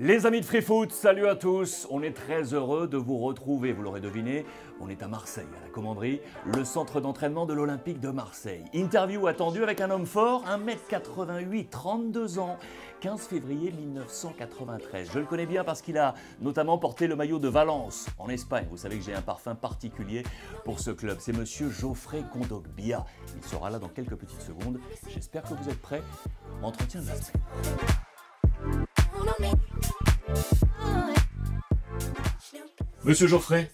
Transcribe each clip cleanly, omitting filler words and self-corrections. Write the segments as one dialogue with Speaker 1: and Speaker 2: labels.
Speaker 1: Les amis de Free Foot, salut à tous. On est très heureux de vous retrouver, vous l'aurez deviné. On est à Marseille, à la Commanderie, le centre d'entraînement de l'Olympique de Marseille. Interview attendue avec un homme fort, 1m88, 32 ans, 15 février 1993. Je le connais bien parce qu'il a notamment porté le maillot de Valence, en Espagne. Vous savez que j'ai un parfum particulier pour ce club. C'est monsieur Geoffrey Kondogbia. Il sera là dans quelques petites secondes. J'espère que vous êtes prêts. Entretien de la semaine. Monsieur Geoffrey,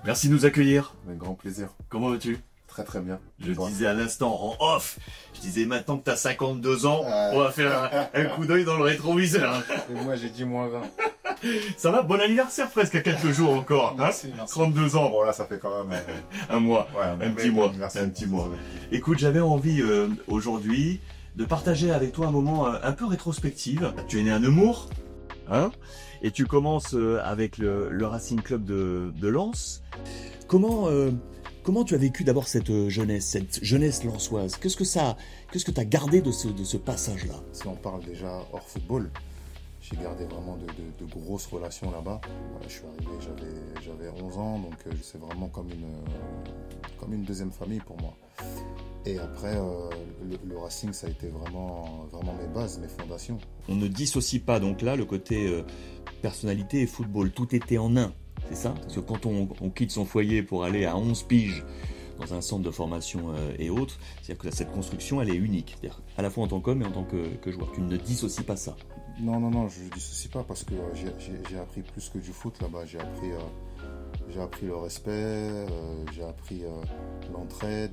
Speaker 1: merci de nous accueillir.
Speaker 2: Avec grand plaisir.
Speaker 1: Comment vas-tu?
Speaker 2: Très très bien.
Speaker 1: Je disais à l'instant en off, je disais maintenant que tu as 52 ans, on va faire un coup d'œil dans le rétroviseur.
Speaker 2: Et moi j'ai dit moins 20.
Speaker 1: Ça va, bon anniversaire presque à quelques jours encore. Hein,
Speaker 2: merci.
Speaker 1: 32 ans.
Speaker 2: Bon là ça fait quand même
Speaker 1: un mois,
Speaker 2: ouais,
Speaker 1: un petit mois.
Speaker 2: Un petit mois.
Speaker 1: Écoute, j'avais envie aujourd'hui de partager avec toi un moment un peu rétrospectif. Tu es né à Nemours, hein, et tu commences avec le Racing Club de Lens. Comment tu as vécu d'abord cette jeunesse lensoise? Qu'est-ce que tu as gardé de ce passage-là?
Speaker 2: Si on parle déjà hors football, j'ai gardé vraiment de grosses relations là-bas. Voilà, je suis arrivé, j'avais 11 ans, donc c'est vraiment comme une deuxième famille pour moi. Et après, le Racing, ça a été vraiment mes bases, mes fondations.
Speaker 1: On ne dissocie pas donc là le côté personnalité et football. Tout était en un, c'est ça? Parce que quand on quitte son foyer pour aller à 11 piges dans un centre de formation et autres, c'est-à-dire que cette construction, elle est unique. C'est-à-dire à la fois en tant qu'homme et en tant que joueur. Tu ne dissocies pas ça.
Speaker 2: Non, je ne dissocie pas parce que j'ai appris plus que du foot là-bas. J'ai appris le respect, j'ai appris l'entraide.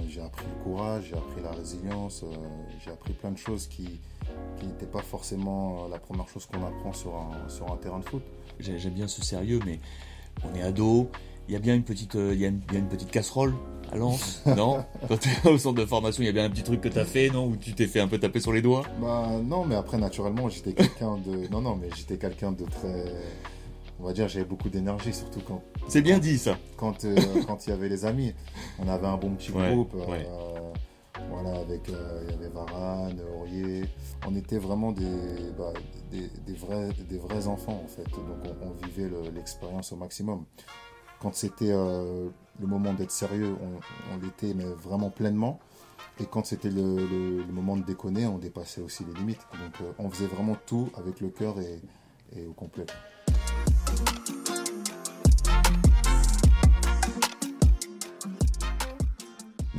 Speaker 2: J'ai appris le courage, j'ai appris la résilience, j'ai appris plein de choses qui n'étaient pas forcément la première chose qu'on apprend sur un terrain de foot.
Speaker 1: J'aime bien ce sérieux, mais on est ado, il y a bien une petite casserole à Lens, non? Quand tu es au centre de formation, il y a bien un petit truc que tu as fait, non? Ou tu t'es fait un peu taper sur les doigts?
Speaker 2: Bah non, mais après naturellement, j'étais quelqu'un de très... On va dire, j'avais beaucoup d'énergie, surtout quand...
Speaker 1: C'est bien dit, ça.
Speaker 2: Quand il y avait les amis. On avait un bon petit groupe. Voilà, il y avait Varane, Aurier. On était vraiment des vrais enfants, en fait. Donc, on vivait l'expérience au maximum. Quand c'était le moment d'être sérieux, on l'était, mais vraiment pleinement. Et quand c'était le moment de déconner, on dépassait aussi les limites. Donc, on faisait vraiment tout avec le cœur et au complet.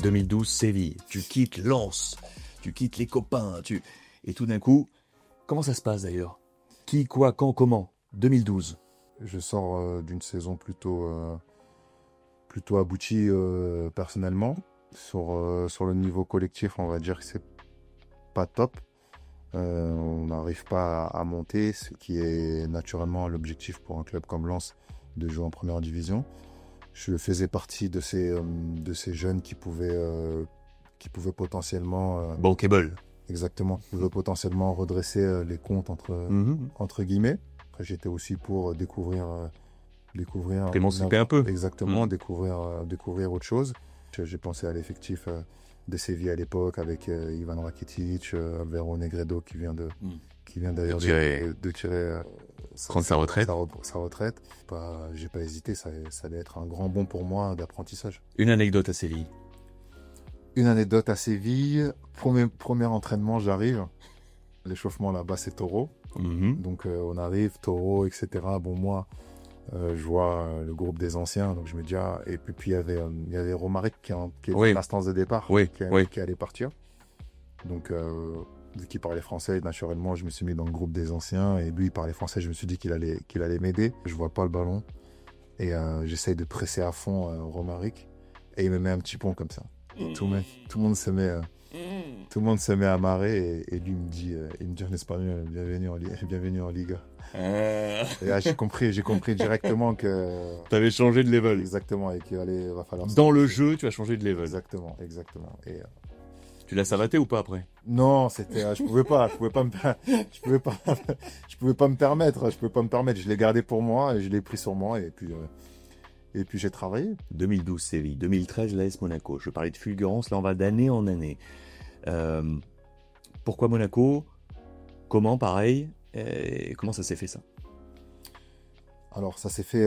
Speaker 1: 2012, Séville, tu quittes Lens, tu quittes les copains, et tout d'un coup, comment ça se passe d'ailleurs? Qui, quoi, quand, comment? 2012.
Speaker 2: Je sors d'une saison plutôt aboutie personnellement. Sur le niveau collectif, on va dire que c'est pas top. On n'arrive pas à monter, ce qui est naturellement l'objectif pour un club comme Lens, de jouer en première division. Je faisais partie de ces jeunes qui pouvaient potentiellement...
Speaker 1: bankable.
Speaker 2: Exactement. Qui pouvaient potentiellement redresser les comptes entre guillemets. Après, j'étais aussi pour découvrir...
Speaker 1: T'émanciper un peu.
Speaker 2: Exactement, découvrir autre chose. J'ai pensé à l'effectif de Séville à l'époque avec Ivan Rakitic, Alvaro Negredo qui vient d'ailleurs de tirer
Speaker 1: prendre sa retraite.
Speaker 2: Sa retraite. J'ai pas hésité, ça allait être un grand bond pour moi d'apprentissage.
Speaker 1: Une anecdote à Séville.
Speaker 2: Premier entraînement, j'arrive. L'échauffement là-bas, c'est Taureau. Donc on arrive, Taureau, etc. Bon, moi, je vois le groupe des anciens, donc je me dis, et puis il y avait Romaric qui était dans l'instance de départ, qui allait partir. Donc, vu qu'il parlait français, naturellement, je me suis mis dans le groupe des anciens, et lui, il parlait français, je me suis dit qu'il allait m'aider. Je vois pas le ballon, et j'essaye de presser à fond Romaric, et il me met un petit pont comme ça. Tout le monde se met à marrer, et lui, il me dit en espagnol, bienvenue en Liga. Et là, j'ai compris directement que...
Speaker 1: T'avais changé de level.
Speaker 2: Exactement, et va falloir...
Speaker 1: Dans le jeu, tu as changé de level.
Speaker 2: Exactement. Et,
Speaker 1: tu l'as savaté ou pas après?
Speaker 2: Non, c'était... je pouvais pas me permettre. Je l'ai gardé pour moi, et je l'ai pris sur moi, et puis j'ai travaillé.
Speaker 1: 2012, Séville. 2013, l'AS Monaco. Je parlais de fulgurance, là on va d'année en année. Pourquoi Monaco? Comment, pareil? Et comment ça s'est fait ça?
Speaker 2: Alors, ça s'est fait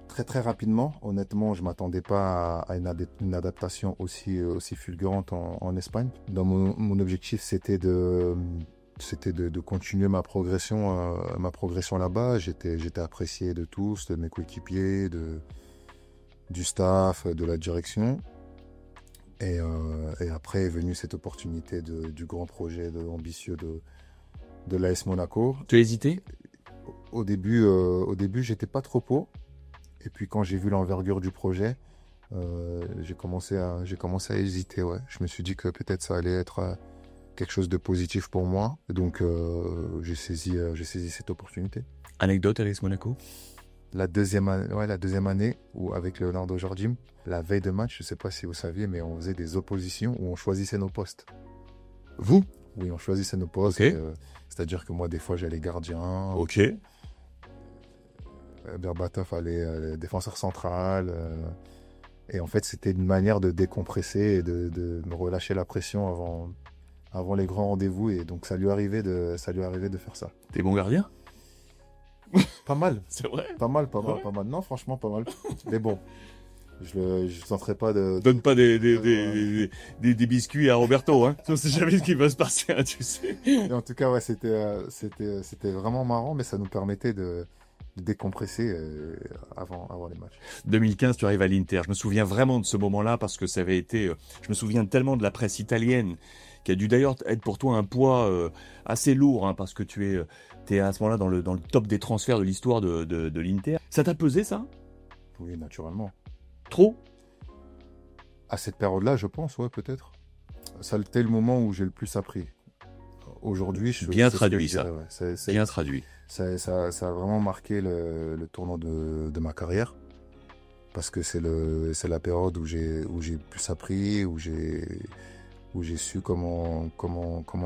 Speaker 2: très très rapidement. Honnêtement, je ne m'attendais pas à une adaptation aussi fulgurante en Espagne. Dans mon objectif, c'était de continuer ma progression là-bas. J'étais apprécié de tous, de mes coéquipiers, du staff, de la direction. Et après est venue cette opportunité du grand projet ambitieux de l'AS Monaco.
Speaker 1: Tu as hésité?
Speaker 2: Au début, j'étais pas trop pour. Et puis quand j'ai vu l'envergure du projet, j'ai commencé à hésiter. Ouais. Je me suis dit que peut-être ça allait être quelque chose de positif pour moi. Donc j'ai saisi cette opportunité.
Speaker 1: Anecdote à l'AS Monaco?
Speaker 2: La deuxième année où avec Leonardo Jardim, la veille de match, je ne sais pas si vous saviez, mais on faisait des oppositions où on choisissait nos postes.
Speaker 1: Vous?
Speaker 2: Oui, on choisissait nos postes.
Speaker 1: Okay.
Speaker 2: C'est-à-dire que moi, des fois, j'allais gardien.
Speaker 1: Ok.
Speaker 2: Berbatov allait défenseur central. Et en fait, c'était une manière de décompresser et de me relâcher la pression avant les grands rendez-vous. Et donc, ça lui arrivait de faire ça.
Speaker 1: T'es bon gardien?
Speaker 2: Pas mal.
Speaker 1: C'est vrai?
Speaker 2: Pas mal. Non, franchement, pas mal. Mais bon, je ne tenterai pas de...
Speaker 1: Donne pas des biscuits à Roberto, hein. On sait jamais ce qui va se passer, hein, tu sais.
Speaker 2: Et en tout cas, ouais, c'était vraiment marrant, mais ça nous permettait de décompresser avant les matchs.
Speaker 1: 2015, tu arrives à l'Inter. Je me souviens vraiment de ce moment-là parce que ça avait été... je me souviens tellement de la presse italienne qui a dû d'ailleurs être pour toi un poids assez lourd, hein, parce que tu es à ce moment-là dans le top des transferts de l'histoire de l'Inter. Ça t'a pesé, ça?
Speaker 2: Oui, naturellement.
Speaker 1: Trop?
Speaker 2: À cette période-là, je pense, ouais, peut-être. Ça a été le moment où j'ai le plus appris. Aujourd'hui,
Speaker 1: bien traduit, ça.
Speaker 2: Ouais.
Speaker 1: Bien traduit.
Speaker 2: Ça a vraiment marqué le tournant de ma carrière. Parce que c'est la période où j'ai plus appris, où j'ai su comment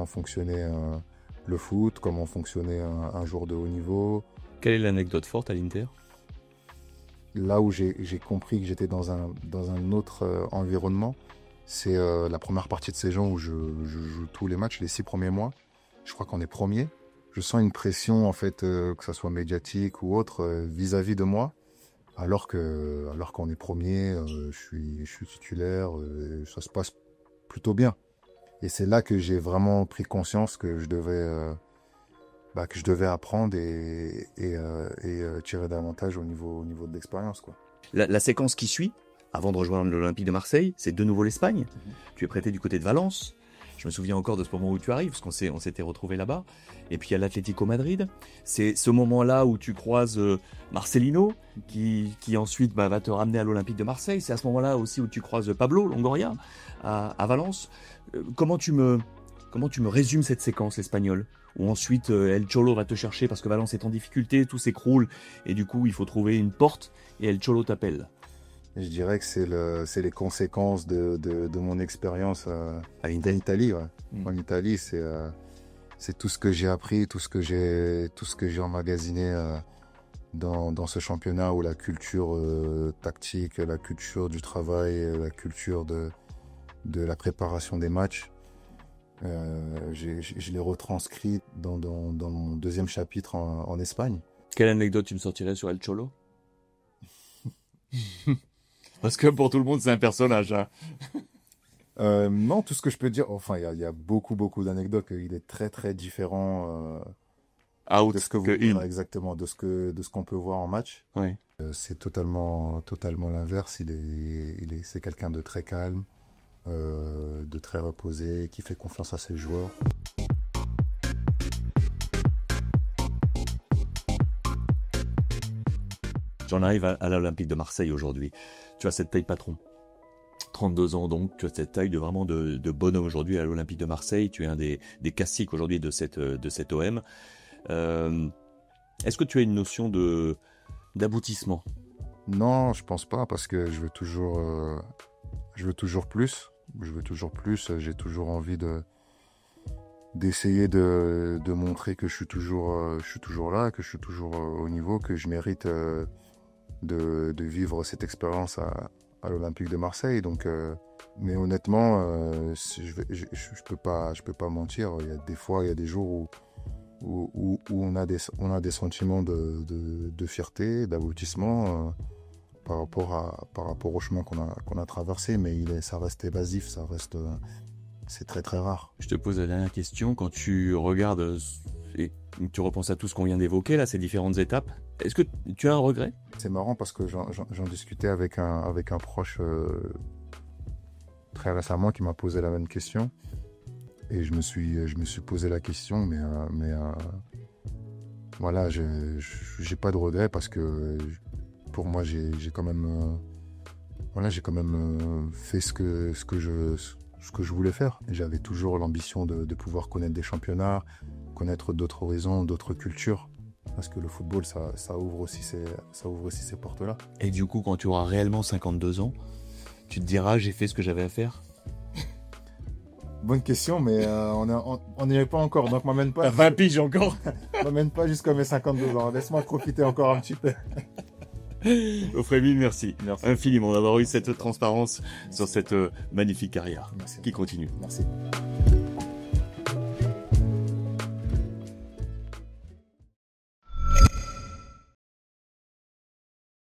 Speaker 2: fonctionnait le foot, comment fonctionnait un joueur de haut niveau.
Speaker 1: Quelle est l'anecdote forte à l'Inter?
Speaker 2: Là où j'ai compris que j'étais dans un autre environnement, c'est la première partie de saison où je joue tous les matchs, les 6 premiers mois. Je crois qu'on est premier. Je sens une pression, en fait, que ça soit médiatique ou autre, vis-à-vis de moi. Alors qu'on est premier, je suis titulaire, ça se passe plutôt bien. Et c'est là que j'ai vraiment pris conscience que je devais apprendre et tirer davantage au niveau de l'expérience, quoi.
Speaker 1: La séquence qui suit, avant de rejoindre l'Olympique de Marseille, c'est de nouveau l'Espagne. Tu es prêté du côté de Valence. Je me souviens encore de ce moment où tu arrives, parce qu'on s'était retrouvés là-bas. Et puis à l'Atlético Madrid, c'est ce moment-là où tu croises Marcelino, qui ensuite va te ramener à l'Olympique de Marseille. C'est à ce moment-là aussi où tu croises Pablo Longoria à Valence. Comment tu me résumes cette séquence espagnole, où ensuite El Cholo va te chercher parce que Valence est en difficulté, tout s'écroule, et du coup il faut trouver une porte, et El Cholo t'appelle.
Speaker 2: Je dirais que c'est les conséquences de mon expérience en Italie. Ouais. En Italie, c'est tout ce que j'ai appris, tout ce que j'ai emmagasiné dans ce championnat où la culture tactique, la culture du travail, la culture de la préparation des matchs, je l'ai retranscrit dans mon deuxième chapitre en Espagne.
Speaker 1: Quelle anecdote tu me sortirais sur El Cholo? Parce que pour tout le monde, c'est un personnage. Hein.
Speaker 2: Non, tout ce que je peux dire, enfin, il y a beaucoup d'anecdotes. Il est très très différent de ce que vous exactement, de ce qu'on peut voir en match.
Speaker 1: Oui.
Speaker 2: C'est totalement l'inverse. C'est quelqu'un de très calme, de très reposé, qui fait confiance à ses joueurs.
Speaker 1: J'en arrive à l'Olympique de Marseille aujourd'hui. Tu as cette taille patron. 32 ans donc, tu as cette taille de bonhomme aujourd'hui à l'Olympique de Marseille. Tu es un des caciques aujourd'hui de cette OM. Est-ce que tu as une notion d'aboutissement?
Speaker 2: Non, je pense pas, parce que je veux toujours plus. J'ai toujours envie d'essayer de montrer que je suis toujours là, que je suis toujours au niveau, que je mérite de vivre cette expérience à l'Olympique de Marseille. Donc, mais honnêtement, je peux pas mentir. Il y a des jours où on a des sentiments de fierté, d'aboutissement par rapport au chemin qu'on a traversé, mais ça reste évasif, c'est très très rare.
Speaker 1: Je te pose la dernière question. Quand tu regardes et tu repenses à tout ce qu'on vient d'évoquer, là, ces différentes étapes, est-ce que tu as un regret?
Speaker 2: C'est marrant parce que j'en discutais avec un proche très récemment qui m'a posé la même question. Et je me suis posé la question, mais voilà, j'ai pas de regret parce que pour moi, j'ai quand même fait ce que je voulais faire. Et j'avais toujours l'ambition de pouvoir connaître des championnats, connaître d'autres horizons, d'autres cultures. Parce que le football, ça ouvre aussi ces portes-là.
Speaker 1: Et du coup, quand tu auras réellement 52 ans, tu te diras, j'ai fait ce que j'avais à faire?
Speaker 2: Bonne question, mais on n'y est pas encore, donc m'amène pas.
Speaker 1: 20 piges encore.
Speaker 2: M'amène pas jusqu'à mes 52 ans. Laisse-moi profiter encore un petit peu.
Speaker 1: Auffray, merci.
Speaker 2: Merci
Speaker 1: Infiniment d'avoir eu cette transparence sur cette magnifique carrière
Speaker 2: Merci.
Speaker 1: qui continue.
Speaker 2: Merci.